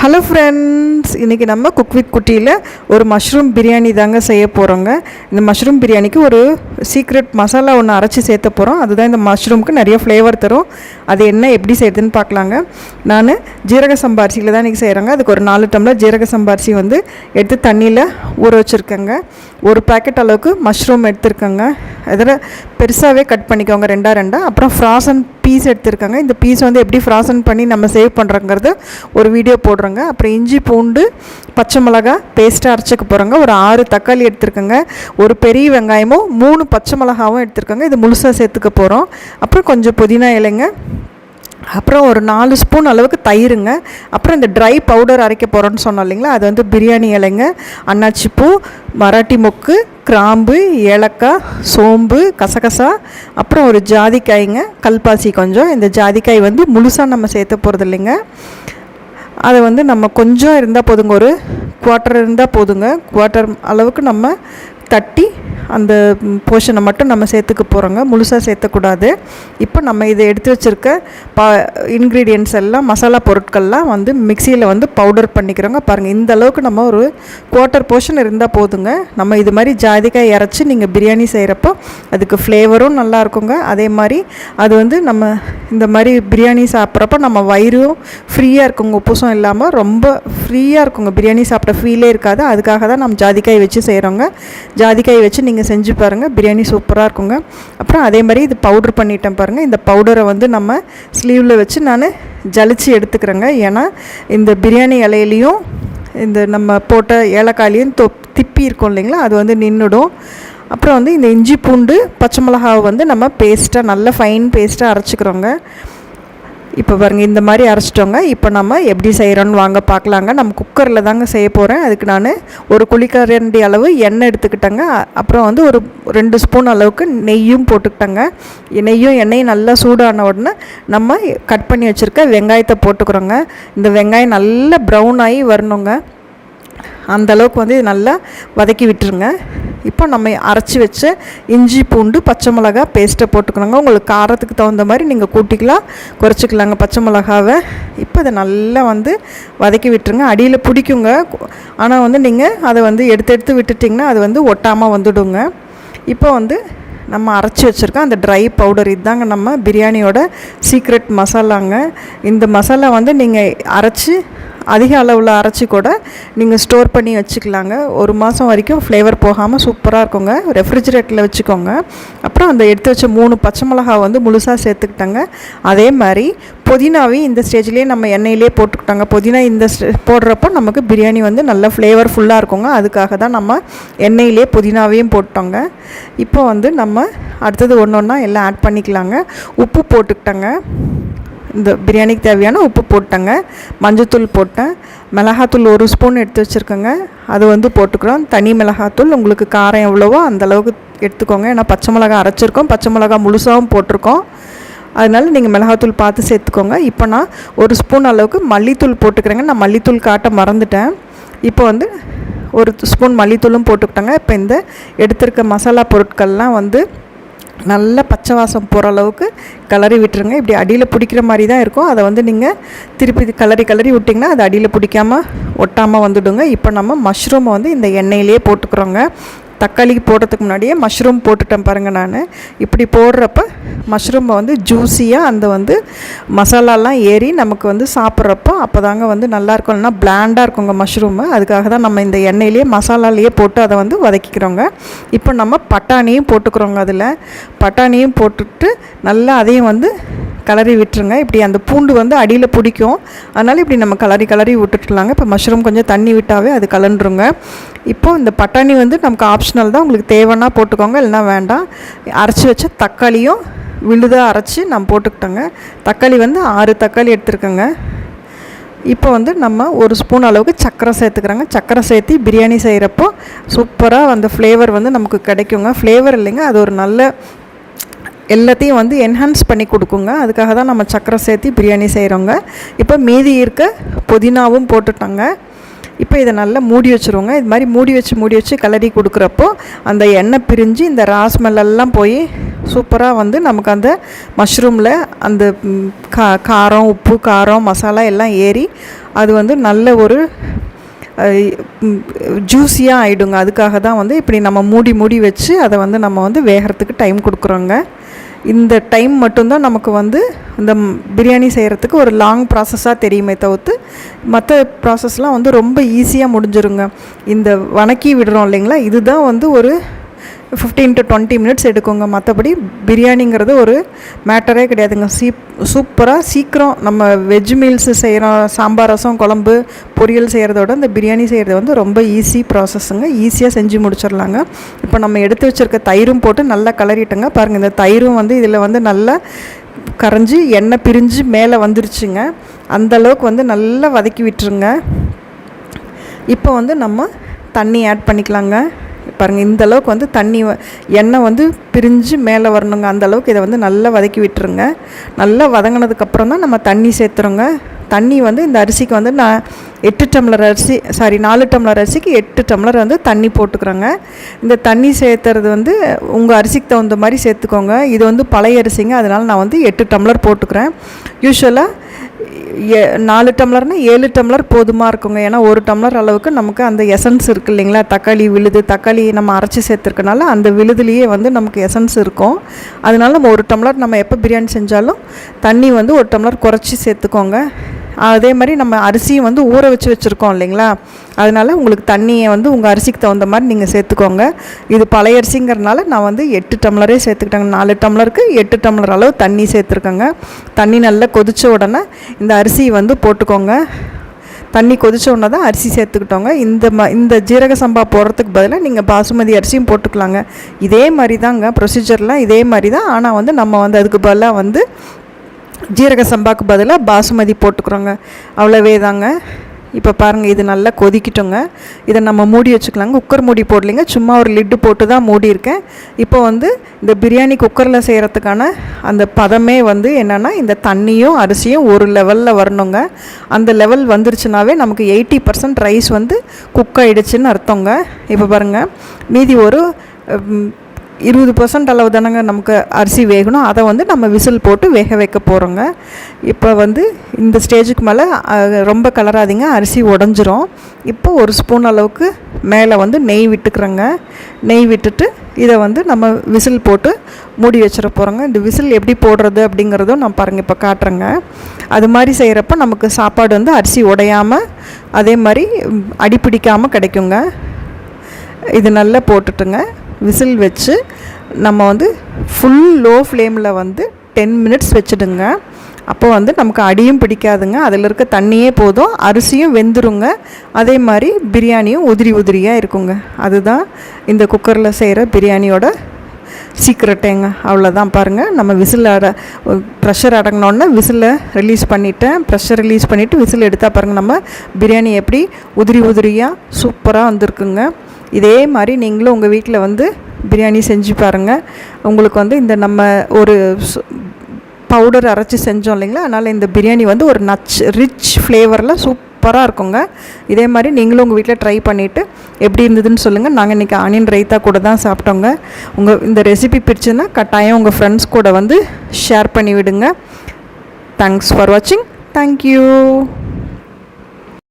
Hello friends, இன்றைக்கி நம்ம cook with குட்டியில் ஒரு மஷ்ரூம் பிரியாணி தாங்க செய்ய போகிறோங்க. இந்த மஷ்ரூம் பிரியாணிக்கு ஒரு சீக்ரெட் மசாலா ஒன்று அரைச்சி சேர்த்த போகிறோம். அதுதான் இந்த மஷ்ரூமுக்கு நிறைய ஃப்ளேவர் தரும். அது என்ன எப்படி செய்யுதுன்னு பார்க்கலாங்க. நான் ஜீரக சம்பா அரிசியில் தான் இன்றைக்கி செய்கிறேங்க. அதுக்கு ஒரு 4 டம்ளர் ஜீரக சம்பா அரிசி வந்து எடுத்து தண்ணியில் ஊற வச்சுருக்கேங்க. ஒரு பேக்கெட் அளவுக்கு மஷ்ரூம் எடுத்துருக்கேங்க. இதில் பெருசாகவே கட் பண்ணிக்கோங்க, 2 அப்புறம் ஃப்ராசன் பீஸ் எடுத்துருக்காங்க. இந்த பீஸ் வந்து எப்படி ஃப்ராசன் பண்ணி நம்ம சேவ் பண்ணுறோங்கிறது ஒரு வீடியோ போடுறோங்க. அப்புறம் இஞ்சி பூண்டு பச்சை மிளகா பேஸ்ட்டாக அரைச்சிக்க போகிறோங்க. ஒரு 6 தக்காளி எடுத்துருக்கோங்க. ஒரு பெரிய வெங்காயமும் 3 பச்சை மிளகாவும் எடுத்துருக்காங்க. இது முழுசாக சேர்த்துக்க போகிறோம். அப்புறம் கொஞ்சம் புதினா இலைங்க, அப்புறம் ஒரு 4 ஸ்பூன் அளவுக்கு தயிருங்க. அப்புறம் இந்த ட்ரை பவுடர் அரைக்க போகிறோன்னு சொன்னோம் இல்லைங்களா, அது வந்து பிரியாணி இலைங்க, அன்னாச்சிப்பூ, மராட்டி மொக்கு, கிராம்பு, ஏலக்காய், சோம்பு, கசகசா, அப்புறம் ஒரு ஜாதிக்காய்ங்க, கல்பாசி கொஞ்சம். இந்த ஜாதிக்காய் வந்து முழுசாக நம்ம சேர்த்த போகிறது இல்லைங்க. அதை வந்து நம்ம கொஞ்சம் இருந்தால் போதுங்க, ஒரு குவார்ட்டர் இருந்தால் போதுங்க. குவார்ட்டர் அளவுக்கு நம்ம தட்டி அந்த போர்ஷனை மட்டும் நம்ம சேர்த்துக்க போகிறோங்க, முழுசாக சேர்த்தக்கூடாது. இப்போ நம்ம இதை எடுத்து வச்சுருக்க இன்க்ரீடியன்ட்ஸ் எல்லாம், மசாலா பொருட்கள்லாம் வந்து மிக்சியில் வந்து பவுடர் பண்ணிக்கிறோங்க. பாருங்கள், இந்த அளவுக்கு நம்ம ஒரு குவார்ட்டர் போர்ஷன் இருந்தால் போதுங்க. நம்ம இது மாதிரி ஜாதிக்காய் இறச்சி நீங்கள் பிரியாணி செய்கிறப்போ அதுக்கு ஃப்ளேவரும் நல்லா இருக்குங்க. அதே மாதிரி அது வந்து நம்ம இந்த மாதிரி பிரியாணி சாப்பிட்றப்போ நம்ம வயிறும் ஃப்ரீயாக இருக்குங்க, உப்புசம் இல்லாமல் ரொம்ப ஃப்ரீயாக இருக்குங்க. பிரியாணி சாப்பிட்ட ஃபீலே இருக்காது. அதுக்காக தான் நம்ம ஜாதிக்காய் வச்சு செய்கிறோங்க. ஜாதிக்காய் வச்சு நீங்கள் செஞ்சு பாருங்கள், பிரியாணி சூப்பராக இருக்குங்க. அப்புறம் அதே மாதிரி இது பவுட்ரு பண்ணிட்டேன் பாருங்கள். இந்த பவுடரை வந்து நம்ம ஸ்லீவில் வச்சு நான் ஜலிச்சு எடுத்துக்கிறேங்க. ஏன்னா இந்த பிரியாணி இலையிலையும் இந்த நம்ம போட்ட ஏலக்காயிலையும் திப்பி இருக்கும் இல்லைங்களா, அது வந்து நின்றுடும். அப்புறம் வந்து இந்த இஞ்சி பூண்டு பச்சை மிளகாவை வந்து நம்ம பேஸ்ட்டாக நல்ல ஃபைன் பேஸ்ட்டாக அரைச்சிக்கிறோங்க. இப்போ பாருங்கள், இந்த மாதிரி அரைச்சிட்டோங்க. இப்போ நம்ம எப்படி செய்கிறோன்னு வாங்க பார்க்கலாங்க. நம்ம குக்கரில் தாங்க செய்ய போகிறேன். அதுக்கு நான் ஒரு குழிக்கரண்டி அளவு எண்ணெய் எடுத்துக்கிட்டேங்க. அப்புறம் வந்து ஒரு 2 ஸ்பூன் அளவுக்கு நெய்யும் போட்டுக்கிட்டேங்க. எண்ணெயும் நல்லா சூடான உடனே நம்ம கட் பண்ணி வச்சுருக்க வெங்காயத்தை போட்டுக்கிறோங்க. இந்த வெங்காயம் நல்லா ப்ரௌன் ஆகி வரணுங்க. அந்தளவுக்கு வந்து நல்லா வதக்கி விட்டுருங்க. இப்போ நம்ம அரைச்சி வச்ச இஞ்சி பூண்டு பச்சை மிளகா பேஸ்ட்டை போட்டுக்கணுங்க. உங்களுக்கு காரத்துக்கு தகுந்த மாதிரி நீங்கள் கூட்டிக்கலாம், குறைச்சிக்கலாங்க பச்சை மிளகாவை. இப்போ இதை நல்லா வந்து வதக்கி விட்டுருங்க. அடியில் பிடிக்குங்க, ஆனால் வந்து நீங்கள் அதை வந்து எடுத்து விட்டுட்டிங்கன்னா அது வந்து ஒட்டாமல் வந்துடுங்க. இப்போ வந்து நம்ம அரைச்சி வச்சுருக்கோம் அந்த ட்ரை பவுடர், இதுதாங்க நம்ம பிரியாணியோட சீக்ரெட் மசாலாங்க. இந்த மசாலா வந்து நீங்கள் அரைச்சி அதிக அளவில் அரைச்சி கூட நீங்கள் ஸ்டோர் பண்ணி வச்சுக்கலாங்க. 1 மாதம் வரைக்கும் ஃப்ளேவர் போகாமல் சூப்பராக இருக்குங்க. ரெஃப்ரிஜிரேட்டரில் வச்சுக்கோங்க. அப்புறம் அந்த எடுத்து வச்ச 3 பச்சை மிளகா வந்து முழுசாக சேர்த்துக்கிட்டாங்க. அதே மாதிரி புதினாவையும் இந்த ஸ்டேஜ்லேயே நம்ம எண்ணெயிலே போட்டுக்கிட்டாங்க. புதினா இந்த போடுறப்போ நமக்கு பிரியாணி வந்து நல்ல ஃப்ளேவர்ஃபுல்லாக இருக்குங்க. அதுக்காக தான் நம்ம எண்ணெயிலே புதினாவையும் போட்டோங்க. இப்போ வந்து நம்ம அடுத்தது ஒன்றா எல்லாம் ஆட் பண்ணிக்கலாங்க. உப்பு போட்டுக்கிட்டாங்க. இந்த பிரியாணிக்கு தேவையான உப்பு போட்டேங்க. மஞ்சத்தூள் போட்டேன். மிளகாத்தூள் 1 ஸ்பூன் எடுத்து வச்சுருக்கேங்க, அது வந்து போட்டுக்கிறோம். தனி மிளகாத்தூள் உங்களுக்கு காரம் எவ்வளவோ அந்தளவுக்கு எடுத்துக்கோங்க. ஏன்னா பச்சை மிளகா அரைச்சிருக்கோம், பச்சை மிளகா முழுசாகவும் போட்டிருக்கோம். அதனால் நீங்கள் மிளகாத்தூள் பார்த்து சேர்த்துக்கோங்க. இப்போ நான் 1 ஸ்பூன் அளவுக்கு மல்லித்தூள் போட்டுக்கிறேங்க. நான் மல்லித்தூள் காட்ட மறந்துட்டேன். இப்போ வந்து 1 ஸ்பூன் மல்லித்தூளும் போட்டுக்கிட்டாங்க. இப்போ இந்த எடுத்திருக்க மசாலா பொருட்கள்லாம் வந்து நல்லா பச்சை வாசம் போகிற அளவுக்கு கிளறி விட்டுருங்க. இப்படி அடியில் பிடிக்கிற மாதிரி தான் இருக்கும். அதை வந்து நீங்கள் திருப்பி கிளறி விட்டிங்கன்னா அது அடியில் பிடிக்காமல் ஒட்டாமல் வந்துடுங்க. இப்போ நம்ம மஷ்ரூமை வந்து இந்த எண்ணெயிலே போட்டுக்கிறோங்க. தக்காளிக்கு போடுறதுக்கு முன்னாடியே மஷ்ரூம் போட்டுட்டேன் பாருங்கள். நான் இப்படி போடுறப்ப மஷ்ரூமை வந்து ஜூஸியாக அந்த வந்து மசாலாலாம் ஏறி நமக்கு வந்து சாப்பிட்றப்போ அப்போ தாங்க வந்து நல்லாயிருக்கும். இல்லைனா பிளாண்டாக இருக்குங்க மஷ்ரூமு. அதுக்காக தான் நம்ம இந்த எண்ணெயிலேயே மசாலாலேயே போட்டு அதை வந்து வதக்கிக்கிறோங்க. இப்போ நம்ம பட்டாணியும் போட்டுக்கிறோங்க. அதில் பட்டாணியும் போட்டுட்டு நல்லா அதையும் வந்து கிளறி விட்டுருங்க. இப்படி அந்த பூண்டு வந்து அடியில் பிடிக்கும், அதனால் இப்படி நம்ம கிளறி விட்டுட்டுலாங்க. இப்போ மஷ்ரூம் கொஞ்சம் தண்ணி விட்டாவே அது கலண்டுருங்க. இப்போது இந்த பட்டாணி வந்து நமக்கு ஆப்ஷனல் தான், உங்களுக்கு தேவைன்னா போட்டுக்கோங்க, இல்லைனா வேண்டாம். அரைச்சி வச்ச தக்காளியும் விழுதாக அரைச்சி நான் போட்டுக்கிட்டேங்க. தக்காளி வந்து 6 தக்காளி எடுத்துருக்கேங்க. இப்போ வந்து நம்ம 1 ஸ்பூன் அளவுக்கு சர்க்கரை சேர்த்துக்கிறோங்க. சர்க்கரை சேர்த்து பிரியாணி செய்கிறப்போ சூப்பராக அந்த ஃப்ளேவர் வந்து நமக்கு கிடைக்குங்க. ஃப்ளேவர் இல்லைங்க, அது ஒரு நல்ல எல்லாத்தையும் வந்து என்ஹான்ஸ் பண்ணி கொடுக்குங்க. அதுக்காக தான் நம்ம சர்க்கரை சேர்த்து பிரியாணி செய்கிறோங்க. இப்போ மீதி இருக்க புதினாவும் போட்டுட்டாங்க. இப்போ இதை நல்லா மூடி வச்சுருவோங்க. இது மாதிரி மூடி வச்சு கிளறி கொடுக்குறப்போ அந்த எண்ணெய் பிரிஞ்சு இந்த ராஸ்மெல்லாம் போய் சூப்பராக வந்து நமக்கு அந்த மஷ்ரூமில் அந்த காரம், உப்பு, காரம், மசாலா எல்லாம் ஏறி அது வந்து நல்ல ஒரு ஜூஸியாக ஆகிடுங்க. அதுக்காக தான் வந்து இப்படி நம்ம மூடி வச்சு அதை வந்து நம்ம வந்து வேகிறதுக்கு டைம் கொடுக்குறோங்க. இந்த டைம் மட்டும்தான் நமக்கு வந்து இந்த பிரியாணி செய்கிறதுக்கு ஒரு லாங் ப்ராசஸாக தெரியுமே தவிர்த்து மற்ற ப்ராசஸ்லாம் வந்து ரொம்ப ஈஸியாக முடிஞ்சிருங்க. இந்த வணக்கி விடுறோம் இல்லைங்களா, இதுதான் வந்து ஒரு 15 to 20 minutes எடுக்குங்க. மற்றபடி பிரியாணிங்கிறது ஒரு மேட்டரே கிடையாதுங்க. சூப்பராக சீக்கிரம் நம்ம வெஜ் மீல்ஸு செய்கிறோம், சாம்பார், ரசம், குழம்பு, பொரியல் செய்கிறதோட இந்த பிரியாணி செய்கிறது வந்து ரொம்ப ஈஸி ப்ராசஸ்ஸுங்க. ஈஸியாக செஞ்சு முடிச்சிடலாங்க. இப்போ நம்ம எடுத்து வச்சுருக்க தயிரும் போட்டு நல்லா கிளறிட்டோங்க. பாருங்கள், இந்த தயிரும் வந்து இதில் வந்து நல்லா கரைஞ்சி எண்ணெய் பிரிஞ்சு மேலே வந்துருச்சுங்க. அந்தளவுக்கு வந்து நல்லா வதக்கி விட்டுருங்க. இப்போ வந்து நம்ம தண்ணி ஆட் பண்ணிக்கலாங்க. பாருங்கள், இந்தளவுக்கு வந்து தண்ணி எண்ணெய் வந்து பிரிஞ்சு மேலே வரணுங்க. அந்தளவுக்கு இதை வந்து நல்லா வதக்கி விட்டுருங்க. நல்லா வதங்கினதுக்கப்புறம் தான் நம்ம தண்ணி சேர்த்துறோங்க. தண்ணி வந்து இந்த அரிசிக்கு வந்து நான் 4 டம்ளர் அரிசிக்கு 8 டம்ளர் வந்து தண்ணி போட்டுக்கிறோங்க. இந்த தண்ணி சேர்த்துறது வந்து உங்கள் அரிசிக்கு தகுந்த மாதிரி சேர்த்துக்கோங்க. இது வந்து பழைய அரிசிங்க, அதனால் நான் வந்து 8 டம்ளர் போட்டுக்கிறேன். யூஸ்வலாக 4 டம்ளர்னால் 7 டம்ளர் போதுமாக இருக்குங்க. ஏன்னா 1 டம்ளர் அளவுக்கு நமக்கு அந்த எசன்ஸ் இருக்குது இல்லைங்களா, தக்காளி நம்ம அரைச்சி சேர்த்துருக்கனால அந்த விழுதுலேயே வந்து நமக்கு எசன்ஸ் இருக்கும். அதனால நம்ம 1 டம்ளர் நம்ம எப்போ பிரியாணி செஞ்சாலும் தண்ணி வந்து 1 டம்ளர் குறைச்சி சேர்த்துக்கோங்க. அதே மாதிரி நம்ம அரிசியும் வந்து ஊற வச்சுருக்கோம் இல்லைங்களா, அதனால் உங்களுக்கு தண்ணியை வந்து உங்கள் அரிசிக்கு தகுந்த மாதிரி நீங்கள் சேர்த்துக்கோங்க. இது பழைய அரிசிங்கிறதுனால நான் வந்து 8 டம்ளரே சேர்த்துக்கிட்டேங்க. 4 டம்ளருக்கு 8 டம்ளர் அளவு தண்ணி சேர்த்துருக்கேங்க. தண்ணி நல்லா கொதித்த உடனே இந்த அரிசி வந்து போட்டுக்கோங்க. தண்ணி கொதித்த உடனே தான் அரிசி சேர்த்துக்கிட்டோங்க. இந்த ஜீரக சம்பா போடுறதுக்கு பதிலாக நீங்கள் பாசுமதி அரிசியும் போட்டுக்கலாங்க. இதே மாதிரி தாங்க ப்ரொசீஜர்லாம் இதே மாதிரி தான். ஆனால் வந்து நம்ம வந்து அதுக்கு பதிலாக வந்து ஜீரக சம்பாவுக்கு பதிலாக பாசுமதி போட்டுக்கிறோங்க. அவ்வளவே தாங்க. இப்போ பாருங்கள், இது நல்லா கொதிக்கிட்டோங்க. இதை நம்ம மூடி வச்சுக்கலாங்க. குக்கர் மூடி போடலைங்க, சும்மா ஒரு லிட்டு போட்டு தான் மூடியிருக்கேன். இப்போ வந்து இந்த பிரியாணி குக்கரில் செய்கிறதுக்கான அந்த பதமே வந்து என்னென்னா, இந்த தண்ணியும் அரிசியும் ஒரு லெவலில் வரணுங்க. அந்த லெவல் வந்துருச்சுனாவே நமக்கு 80% ரைஸ் வந்து குக் ஆகிடுச்சின்னு அர்த்தங்க. இப்போ பாருங்கள், மீதி ஒரு 20% அளவு தானங்க நமக்கு அரிசி வேகணும். அதை வந்து நம்ம விசில் போட்டு வேக வைக்க போகிறோங்க. இப்போ வந்து இந்த ஸ்டேஜுக்கு மேலே ரொம்ப கலராதிங்க, அரிசி உடஞ்சிரும். இப்போ ஒரு ஸ்பூன் அளவுக்கு மேலே வந்து நெய் விட்டுக்கிறோங்க. நெய் விட்டுட்டு இதை வந்து நம்ம விசில் போட்டு மூடி வச்சிட போகிறோங்க. இந்த விசில் எப்படி போடுறது அப்படிங்கிறதும் நான் பாருங்கள் இப்போ காட்டுறேங்க. அது மாதிரி செய்கிறப்ப நமக்கு சாப்பாடு வந்து அரிசி உடையாமல் அதே மாதிரி அடிப்பிடிக்காமல் கிடைக்குங்க. இது நல்லா போட்டுட்டுங்க விசில் வச்சு நம்ம வந்து ஃபுல் லோ ஃப்ளேமில் வந்து 10 minutes வச்சுடுங்க. அப்போ வந்து நமக்கு அடியும் பிடிக்காதுங்க. அதில் இருக்க தண்ணியே போதும், அரிசியும் வெந்துருங்க. அதே மாதிரி பிரியாணியும் உதிரியாக இருக்குங்க. அதுதான் இந்த குக்கரில் செய்கிற பிரியாணியோட சீக்ரெட்டேங்க. அவ்வளோதான். பாருங்கள், நம்ம ப்ரெஷர் அடங்கினோடனே விசிலை ரிலீஸ் பண்ணிவிட்டேன். ப்ரெஷர் ரிலீஸ் பண்ணிவிட்டு விசில் எடுத்தால் பாருங்கள், நம்ம பிரியாணி எப்படி உதிரியாக சூப்பராக வந்திருக்குங்க. இதே மாதிரி நீங்களும் உங்கள் வீட்டில் வந்து பிரியாணி செஞ்சு பாருங்கள். உங்களுக்கு வந்து இந்த நம்ம ஒரு பவுடர் அரைச்சி செஞ்சோம் இல்லைங்களா, அதனால் இந்த பிரியாணி வந்து ஒரு ரிச் ஃப்ளேவரில் சூப்பராக இருக்குங்க. இதே மாதிரி நீங்களும் உங்கள் வீட்டில் ட்ரை பண்ணிவிட்டு எப்படி இருந்ததுன்னு சொல்லுங்கள். நாங்கள் இன்றைக்கி ஆனியன் ரைத்தா கூட தான் சாப்பிட்டோங்க. இந்த ரெசிபி பிடிச்சுன்னா கட்டாயம் உங்கள் ஃப்ரெண்ட்ஸ் கூட வந்து ஷேர் பண்ணி விடுங்க. தேங்க்ஸ் ஃபார் வாட்சிங். தேங்க்யூ.